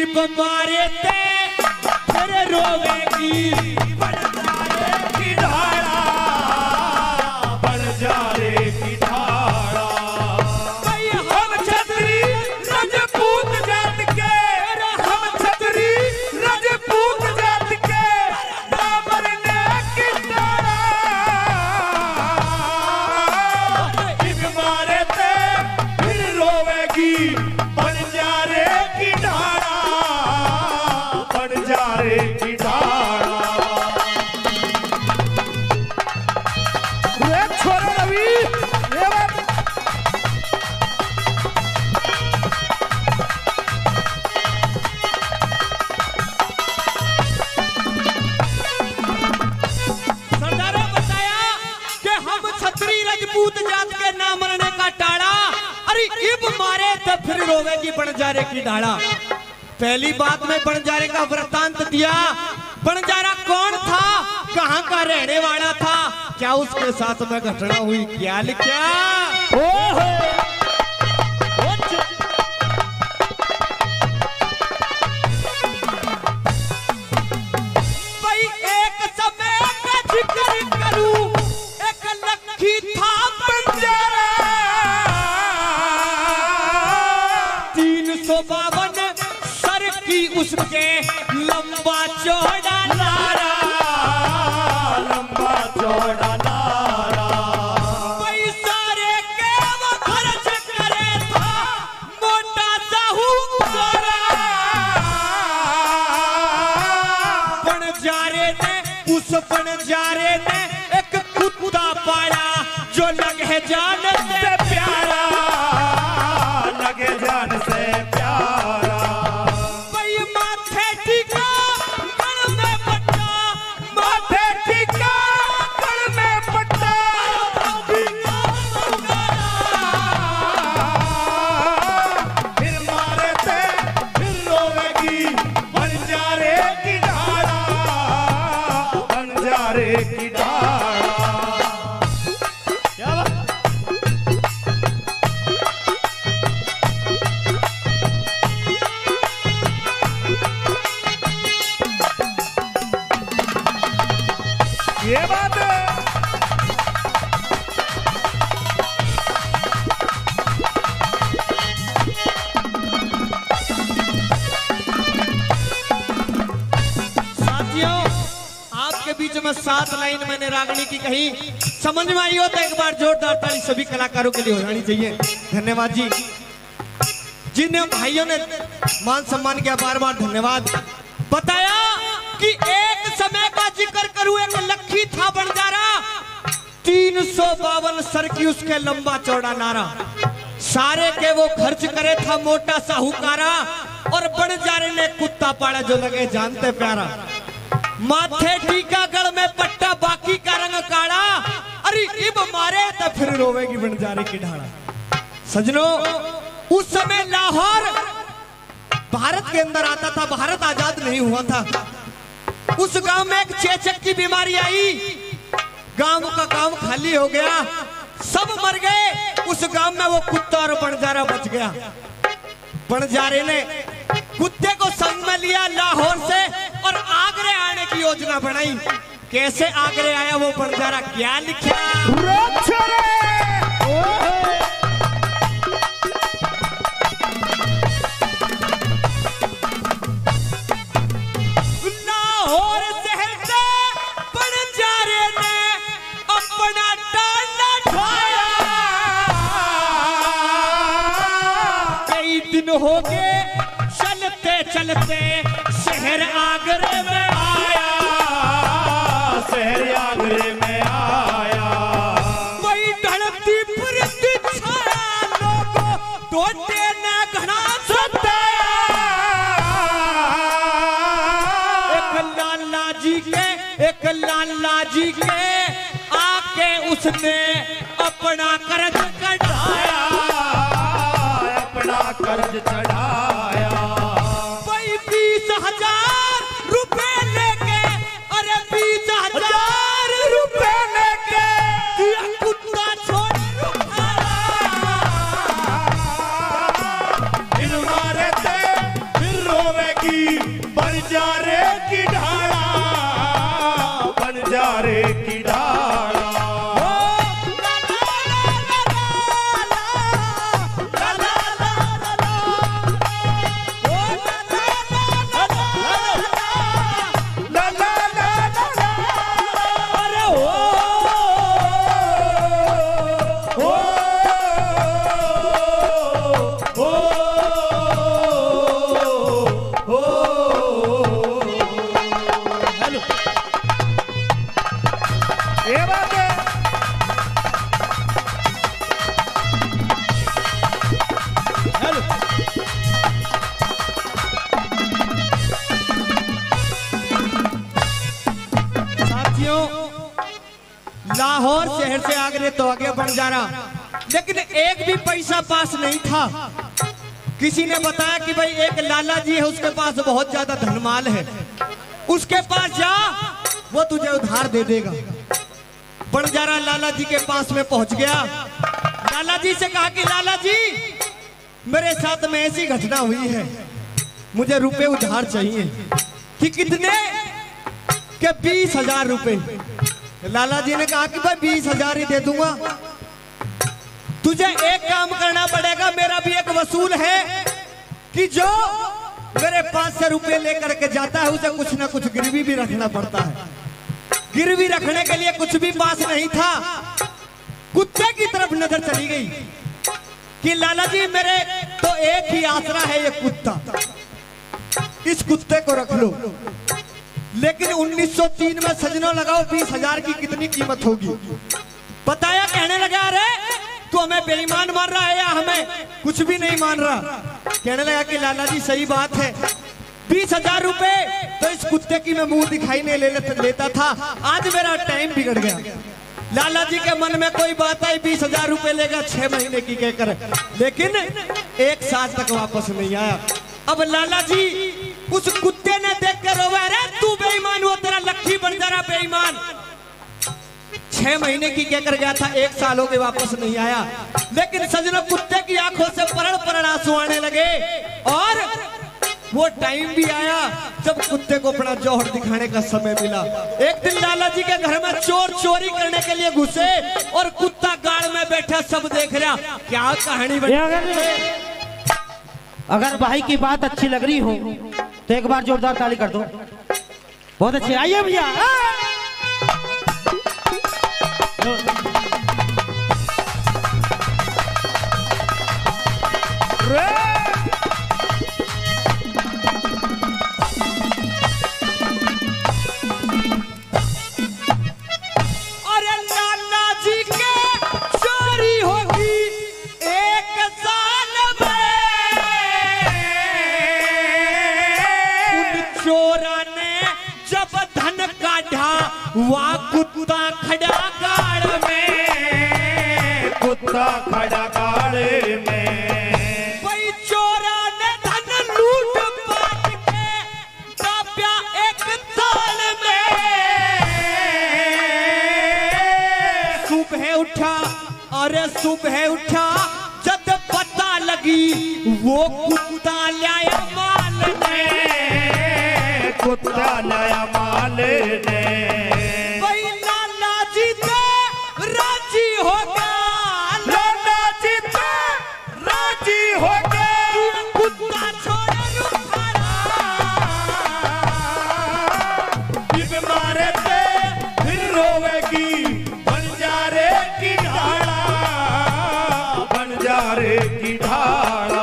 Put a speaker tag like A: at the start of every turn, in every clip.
A: ईब मारे ते फिर रोवेगी बन जाएगी ढाला, बन जाएगी ढाला। भाई हम छतरी राजपूत जात के, हम छतरी राजपूत जात के दामन ने किनारा, ईब मारे ते फिर रोवेगी बन जाएगी ढाला, बन जाएगी ढाला। छोरा रवि ये बात सरदारों बताया कि हम छतरी राजपूत जात के ना मरने का टाड़ा, अरे ईब मारे तो फिर रोवेगी बंजारे की ढाला। पहली बात में बंजारे का वृतांत दिया। बंजारा कौन था, कहां का रहने वाला था, क्या उसके साथ में घटना हुई, क्या लिखा। भाई एक समय का जिक्र करूं, एक लखी था बंजारा, 352 सर की उसके लंबा चौड़ा नारा, लंबा चौड़ा नारा। भाई सारे के वो खर्च करे था मोटा साहूकारा। बंजारे ने उस बंजारे ने एक कुत्ता पाला जो लगे जान से प्यारा, लगे जान से प्यारा। भाई माथे टीका गल में पट्टा, माथे टीका गल में पट्टा, फिर मारे थे फिर रोवेगी बंजारे की ढाला, बंजारे की ढाला। क्या बात। ये बात है। साथियों आपके बीच में 7 लाइन मैंने रागनी की कही, समझ में आई हो तो एक बार जोरदार ताली सभी कलाकारों के लिए हो जानी चाहिए। धन्यवाद जी, जिन भाइयों ने मान सम्मान किया बार बार धन्यवाद। बताया कि एक समय का जिक्र करूं, एक लखी था बंजारा, 352 सर की उसके लंबा चौड़ा नारा, सारे के वो खर्च करे था मोटा साहूकारा, और बंजारे ने कुत्ता पाला जो लगे जानते प्यारा। माथे टीका गल में पट्टा बाकी का रंग काला, अरे ईब मारे तो फिर रोवेगी बंजारे की ढाला। सजनों उस समय लाहौर भारत के अंदर आता था, भारत आजाद नहीं हुआ था। उस गांव में एक चेचक की बीमारी आई, गांव का गांव खाली हो गया, सब मर गए। उस गांव में वो कुत्ता और बंजारा बच गया। बंजारे ने कुत्ते को संग में लिया लाहौर से और आगरे आने की योजना बनाई। कैसे आगरे आया वो बंजारा, क्या लिखा। लाहौर शहर से बंजारे ने अपना टांडा ढाया, कई दिन हो गए चलते चलते शहर आगरे में आया, शहर आगरे में आया। वही ढलती पृथ्वी छाया, लोगों टोटे ने घना सताया। एक लाला जी के आके उसने अपना कर्ज कढ़ाया, अपना कर्ज चढ़ाया। भाई 20,000 रुपए लेके, अरे 20,000 रुपए लेके कुत्ता छोड़ फिर मारे थे फिर रोवे
B: बंजारे की ढाला।
A: लाहौर शहर से आगे तो आगे बंजारा, लेकिन एक भी पैसा पास नहीं था। किसी ने बताया कि भाई एक लाला जी है, उसके पास बहुत ज्यादा धनमाल है, उसके पास जा, वो तुझे उधार दे देगा। बंजारा लाला जी के पास में पहुंच गया। लाला जी से कहा कि लाला जी मेरे साथ में ऐसी घटना हुई है, मुझे रुपए उधार चाहिए। कि कितने? के 20,000 रुपए। लाला जी ने कहा कि भाई 20,000 ही दे दूंगा, तुझे एक काम करना पड़ेगा, मेरा भी एक वसूल है कि जो मेरे पास से रुपए लेकर के जाता है उसे कुछ ना कुछ गिरवी भी रखना पड़ता है। गिरवी रखने के लिए कुछ भी पास नहीं था। कुत्ते की तरफ नजर चली गई कि लाला जी मेरे तो एक ही आसरा है, ये कुत्ता, इस कुत्ते को रख लो। लेकिन 1903 में सजनों लगाओ 20,000 की कितनी कीमत होगी। बताया, कहने लगा अरे तू हमें बेईमान मान रहा है या हमें कुछ भी नहीं मान रहा। कहने लगा कि लाला जी सही बात है, 20,000 रुपए तो इस कुत्ते की मैं मुंह दिखाई नहीं लेता था, आज मेरा टाइम बिगड़ गया। लाला जी के मन में कोई बात आई, 20,000 रुपए लेगा 6 महीने की कहकर, लेकिन 1 साल तक वापस नहीं आया। अब लाला जी उस कुत्ते ने देख कर रोवा, अरे तू बेईमान हुआ, तेरा लक्की बंजारा बेईमान। 6 महीने की कहकर गया था, 1 साल हो गए वापस नहीं आया। लेकिन सजनों कुत्ते की आंखों से परड़ परड़ आंसू आने लगे और वो टाइम भी आया जब कुत्ते को अपना जौहर दिखाने का समय मिला। एक दिन लाला जी के घर में चोर चोरी करने के लिए घुसे और कुत्ता गाड़ में बैठा, सब देख रहा। क्या कहानी बनी।
C: अगर भाई की बात अच्छी लग रही हो तो एक बार जोरदार ताली कर दो। बहुत अच्छे, आइए भैया।
A: अरे लाला जी के चोरी होगी 1 साल में, उन चोरा ने जब धन काढ़ा वहाँ कुत्ता खड़ा गाड़ में,
B: कुत्ता खड़ा गाड़े में।
A: भाई चोरा ने धन लूट पाट के दाबिया 1 साल में। सुबह उठा, अरे सुबह उठा जब पता लगी वो कुत्ता लाया माल ने,
B: कुत्ता नया माल ने।
A: भाई लाला जी तो राजी हो गया,
B: लाला जी तो राजी हो गए,
A: कुत्ता छोड़ रुखारा।
B: बिन मारे थे फिर रोवेगी बंजारे की ढाला, बंजारे की ढाला।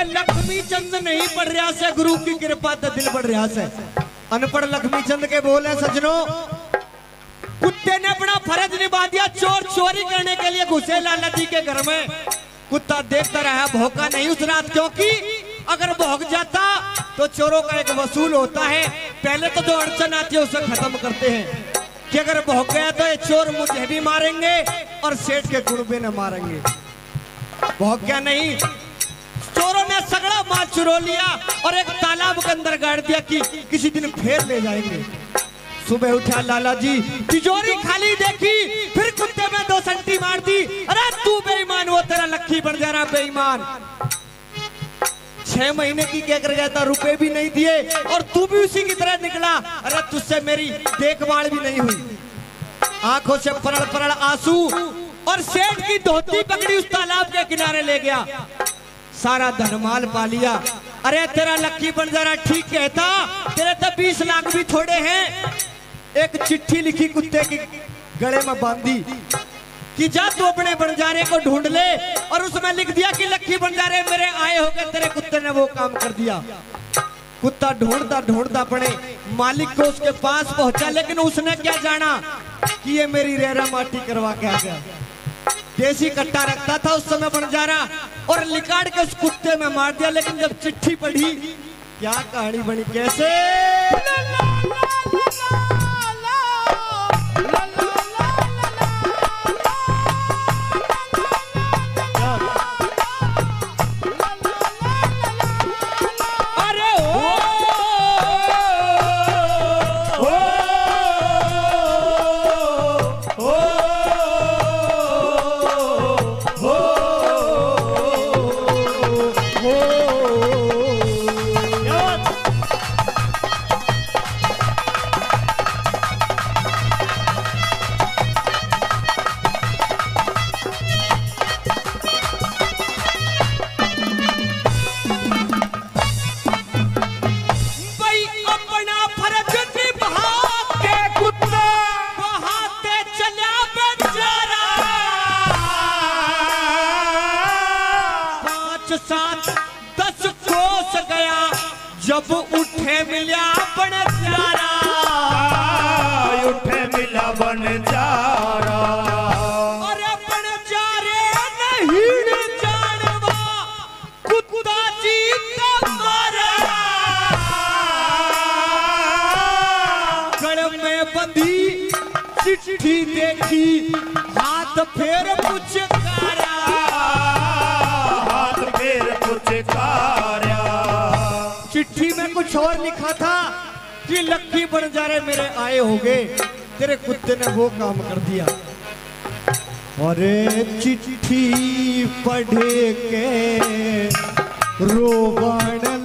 A: लक्ष्मी चंद नहीं पढ़ रहा से, गुरु की कृपा तो दिल पढ़ रहा से। अनपढ़ लक्ष्मी चंद के बोले सजनों, कुत्ते ने अपना फर्ज निभा दिया, चोर चोरी करने के लिए घुसे लाला जी के घर में। कुत्ता देखता रहा, भौंका नहीं उस रात, क्योंकि अगर भौंक जाता तो चोरों का एक वसूल होता है, पहले तो जो अड़चन आती है उसे खत्म करते हैं। कि अगर भौंक गया तो ये चोर मुझे भी मारेंगे और सेठ के कुड़बे ने मारेंगे। भौंक गया नहीं, चोरों ने सगड़ा माल चुरा लिया और एक तालाब के अंदर गाड़ दिया कि किसी दिन फिर ले जाएंगे। सुबह उठा लाला जी, तिजोरी खाली देखी, फिर कुत्ते में 2 संटी मार दी। अरे तू बेईमान, वो तेरा लक्की बन जा रहा बेईमान। 6 महीने की क्या कर गया था, रुपए भी नहीं दिए और तू भी उसी की तरह निकला। अरे तुझसे मेरी देखभाल भी नहीं हुई। आंखों से परड़ परड़ आंसू और सेठ की धोती पकड़ी उस तालाब के किनारे ले गया। सारा धनमाल पा लिया। अरे तेरा लक्की बंजारा ठीक कहता, तेरे तो 20 लाख भी थोड़े हैं। एक चिट्ठी लिखी कुत्ते की गले में बांधी कि जा तू अपने बंजारे को ढूंढ ले, और उसमें लिख दिया कि लक्की बंजारे मेरे आए होके तेरे कुत्ते ने वो काम कर दिया। कुत्ता ढूंढता ढूंढता अपने मालिक को उसके पास पहुंचा, लेकिन उसने क्या जाना कि ये मेरी रेरा माटी करवा के आ गया। देसी कट्टा रखता था उस समय बंजारा और लिकाड़ के उस कुत्ते में मार दिया। लेकिन जब चिट्ठी पढ़ी, क्या कहानी बनी, कैसे जब उठे मिला बन जारा,
B: उठे मिला बन जारा।
A: अरे बन जारे नहीं जानवा कुत्ता जी तुम्हारा। गड़ में बंधी चिट्ठी देखी, हाथ फेर पुचकारा,
B: हाथ फेर पुचकारा।
A: चिट्ठी में कुछ और लिखा था कि लक्की बंजारे मेरे आए होंगे, तेरे कुत्ते ने वो काम कर दिया। अरे चिट्ठी पढ़ के रोवण